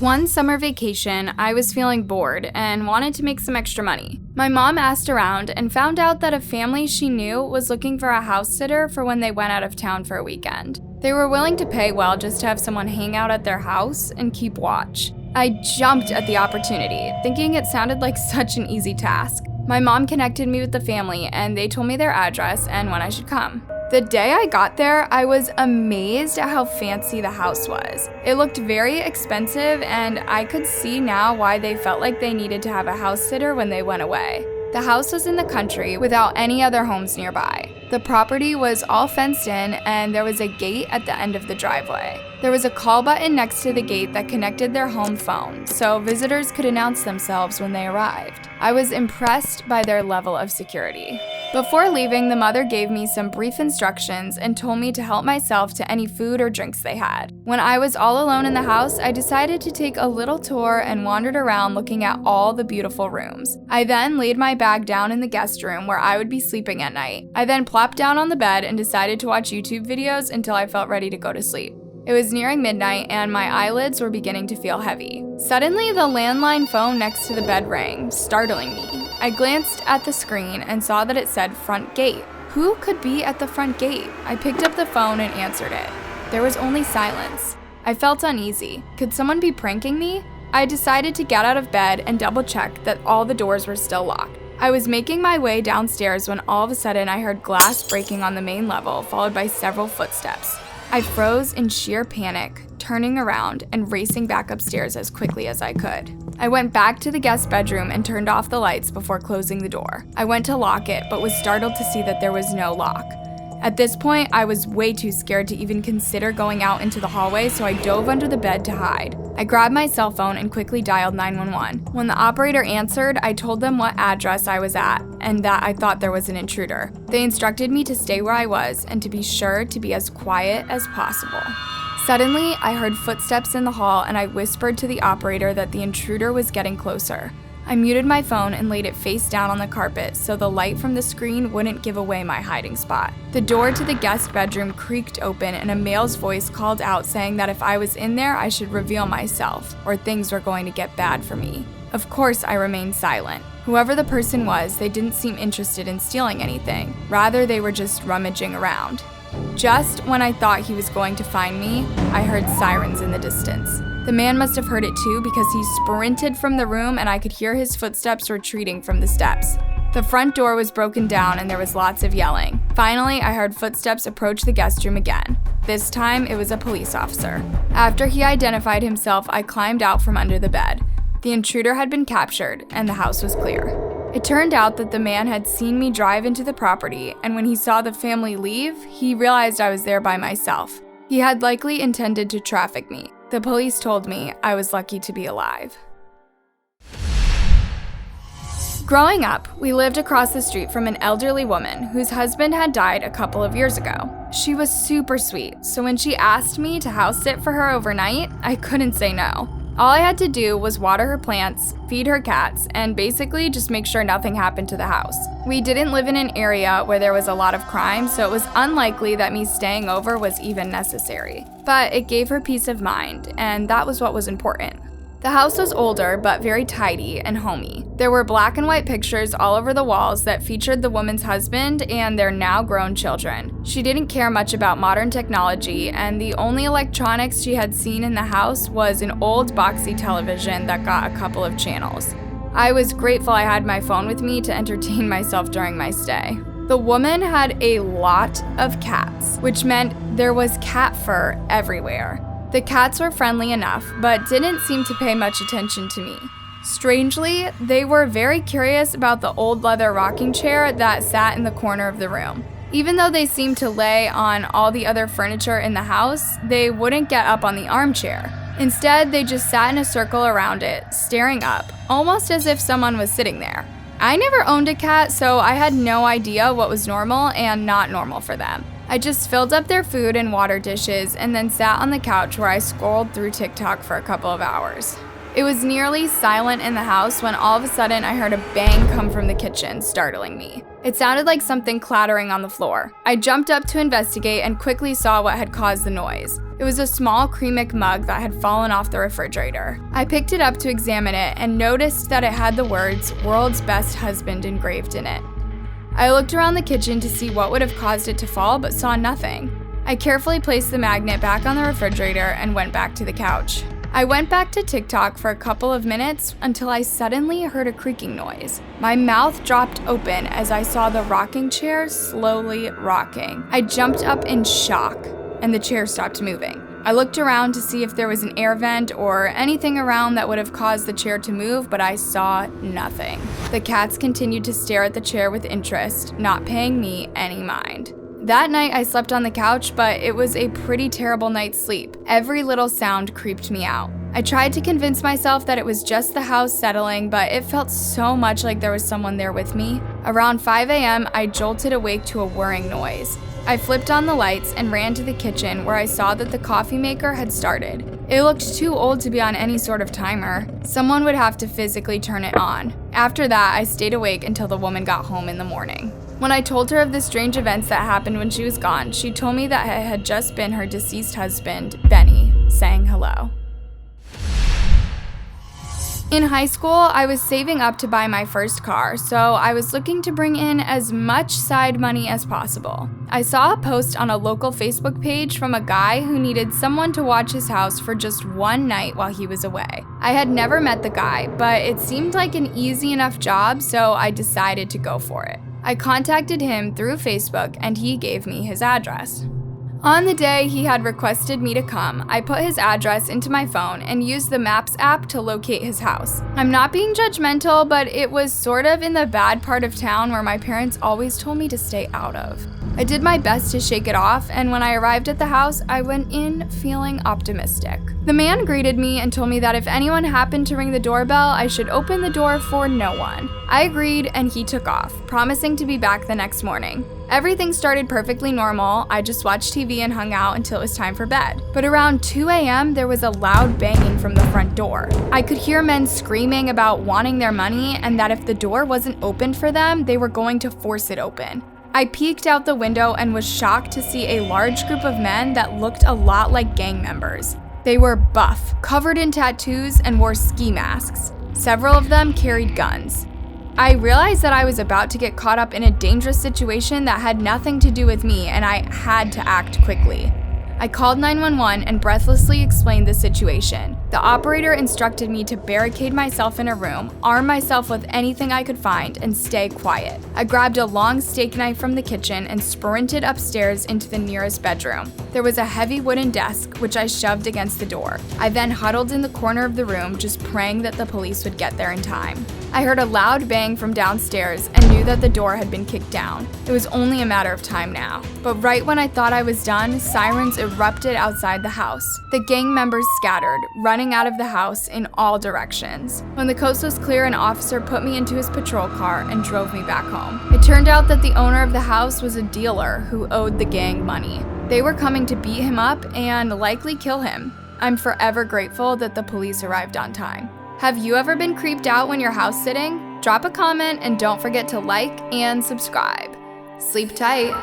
One summer vacation, I was feeling bored and wanted to make some extra money. My mom asked around and found out that a family she knew was looking for a house sitter for when they went out of town for a weekend. They were willing to pay well just to have someone hang out at their house and keep watch. I jumped at the opportunity, thinking it sounded like such an easy task. My mom connected me with the family and they told me their address and when I should come. The day I got there, I was amazed at how fancy the house was. It looked very expensive, and I could see now why they felt like they needed to have a house sitter when they went away. The house was in the country without any other homes nearby. The property was all fenced in, and there was a gate at the end of the driveway. There was a call button next to the gate that connected their home phone, so visitors could announce themselves when they arrived. I was impressed by their level of security. Before leaving, the mother gave me some brief instructions and told me to help myself to any food or drinks they had. When I was all alone in the house, I decided to take a little tour and wandered around looking at all the beautiful rooms. I then laid my bag down in the guest room where I would be sleeping at night. I then plopped down on the bed and decided to watch YouTube videos until I felt ready to go to sleep. It was nearing midnight and my eyelids were beginning to feel heavy. Suddenly, the landline phone next to the bed rang, startling me. I glanced at the screen and saw that it said front gate. Who could be at the front gate? I picked up the phone and answered it. There was only silence. I felt uneasy. Could someone be pranking me? I decided to get out of bed and double-check that all the doors were still locked. I was making my way downstairs when all of a sudden I heard glass breaking on the main level, followed by several footsteps. I froze in sheer panic, turning around and racing back upstairs as quickly as I could. I went back to the guest bedroom and turned off the lights before closing the door. I went to lock it, but was startled to see that there was no lock. At this point, I was way too scared to even consider going out into the hallway, so I dove under the bed to hide. I grabbed my cell phone and quickly dialed 911. When the operator answered, I told them what address I was at and that I thought there was an intruder. They instructed me to stay where I was and to be sure to be as quiet as possible. Suddenly, I heard footsteps in the hall and I whispered to the operator that the intruder was getting closer. I muted my phone and laid it face down on the carpet so the light from the screen wouldn't give away my hiding spot. The door to the guest bedroom creaked open and a male's voice called out saying that if I was in there, I should reveal myself or things were going to get bad for me. Of course, I remained silent. Whoever the person was, they didn't seem interested in stealing anything. Rather, they were just rummaging around. Just when I thought he was going to find me, I heard sirens in the distance. The man must have heard it too because he sprinted from the room and I could hear his footsteps retreating from the steps. The front door was broken down and there was lots of yelling. Finally, I heard footsteps approach the guest room again. This time, it was a police officer. After he identified himself, I climbed out from under the bed. The intruder had been captured and the house was clear. It turned out that the man had seen me drive into the property, and when he saw the family leave, he realized I was there by myself. He had likely intended to traffic me. The police told me I was lucky to be alive. Growing up, we lived across the street from an elderly woman whose husband had died a couple of years ago. She was super sweet, so when she asked me to house sit for her overnight, I couldn't say no. All I had to do was water her plants, feed her cats, and basically just make sure nothing happened to the house. We didn't live in an area where there was a lot of crime, so it was unlikely that me staying over was even necessary. But it gave her peace of mind, and that was what was important. The house was older, but very tidy and homey. There were black and white pictures all over the walls that featured the woman's husband and their now grown children. She didn't care much about modern technology, and the only electronics she had seen in the house was an old boxy television that got a couple of channels. I was grateful I had my phone with me to entertain myself during my stay. The woman had a lot of cats, which meant there was cat fur everywhere. The cats were friendly enough, but didn't seem to pay much attention to me. Strangely, they were very curious about the old leather rocking chair that sat in the corner of the room. Even though they seemed to lay on all the other furniture in the house, they wouldn't get up on the armchair. Instead, they just sat in a circle around it, staring up, almost as if someone was sitting there. I never owned a cat, so I had no idea what was normal and not normal for them. I just filled up their food and water dishes and then sat on the couch where I scrolled through TikTok for a couple of hours. It was nearly silent in the house when all of a sudden I heard a bang come from the kitchen, startling me. It sounded like something clattering on the floor. I jumped up to investigate and quickly saw what had caused the noise. It was a small Creamic mug that had fallen off the refrigerator. I picked it up to examine it and noticed that it had the words "World's Best Husband" engraved in it. I looked around the kitchen to see what would have caused it to fall, but saw nothing. I carefully placed the magnet back on the refrigerator and went back to the couch. I went back to TikTok for a couple of minutes until I suddenly heard a creaking noise. My mouth dropped open as I saw the rocking chair slowly rocking. I jumped up in shock, and the chair stopped moving. I looked around to see if there was an air vent or anything around that would have caused the chair to move, but I saw nothing. The cats continued to stare at the chair with interest, not paying me any mind. That night I slept on the couch, but it was a pretty terrible night's sleep. Every little sound creeped me out. I tried to convince myself that it was just the house settling, but it felt so much like there was someone there with me. Around 5 a.m., I jolted awake to a whirring noise. I flipped on the lights and ran to the kitchen where I saw that the coffee maker had started. It looked too old to be on any sort of timer. Someone would have to physically turn it on. After that, I stayed awake until the woman got home in the morning. When I told her of the strange events that happened when she was gone, she told me that it had just been her deceased husband, Benny, saying hello. In high school, I was saving up to buy my first car, so I was looking to bring in as much side money as possible. I saw a post on a local Facebook page from a guy who needed someone to watch his house for just one night while he was away. I had never met the guy, but it seemed like an easy enough job, so I decided to go for it. I contacted him through Facebook and he gave me his address. On the day he had requested me to come, I put his address into my phone and used the Maps app to locate his house. I'm not being judgmental, but it was sort of in the bad part of town where my parents always told me to stay out of. I did my best to shake it off, and when I arrived at the house, I went in feeling optimistic. The man greeted me and told me that if anyone happened to ring the doorbell, I should open the door for no one. I agreed and he took off, promising to be back the next morning. Everything started perfectly normal. I just watched TV and hung out until it was time for bed. But around 2 a.m., there was a loud banging from the front door. I could hear men screaming about wanting their money and that if the door wasn't opened for them, they were going to force it open. I peeked out the window and was shocked to see a large group of men that looked a lot like gang members. They were buff, covered in tattoos, and wore ski masks. Several of them carried guns. I realized that I was about to get caught up in a dangerous situation that had nothing to do with me, and I had to act quickly. I called 911 and breathlessly explained the situation. The operator instructed me to barricade myself in a room, arm myself with anything I could find, and stay quiet. I grabbed a long steak knife from the kitchen and sprinted upstairs into the nearest bedroom. There was a heavy wooden desk, which I shoved against the door. I then huddled in the corner of the room, just praying that the police would get there in time. I heard a loud bang from downstairs and knew that the door had been kicked down. It was only a matter of time now. But right when I thought I was done, sirens erupted outside the house. The gang members scattered, running out of the house in all directions. When the coast was clear, an officer put me into his patrol car and drove me back home. It turned out that the owner of the house was a dealer who owed the gang money. They were coming to beat him up and likely kill him. I'm forever grateful that the police arrived on time. Have you ever been creeped out when you're house sitting? Drop a comment and don't forget to like and subscribe. Sleep tight.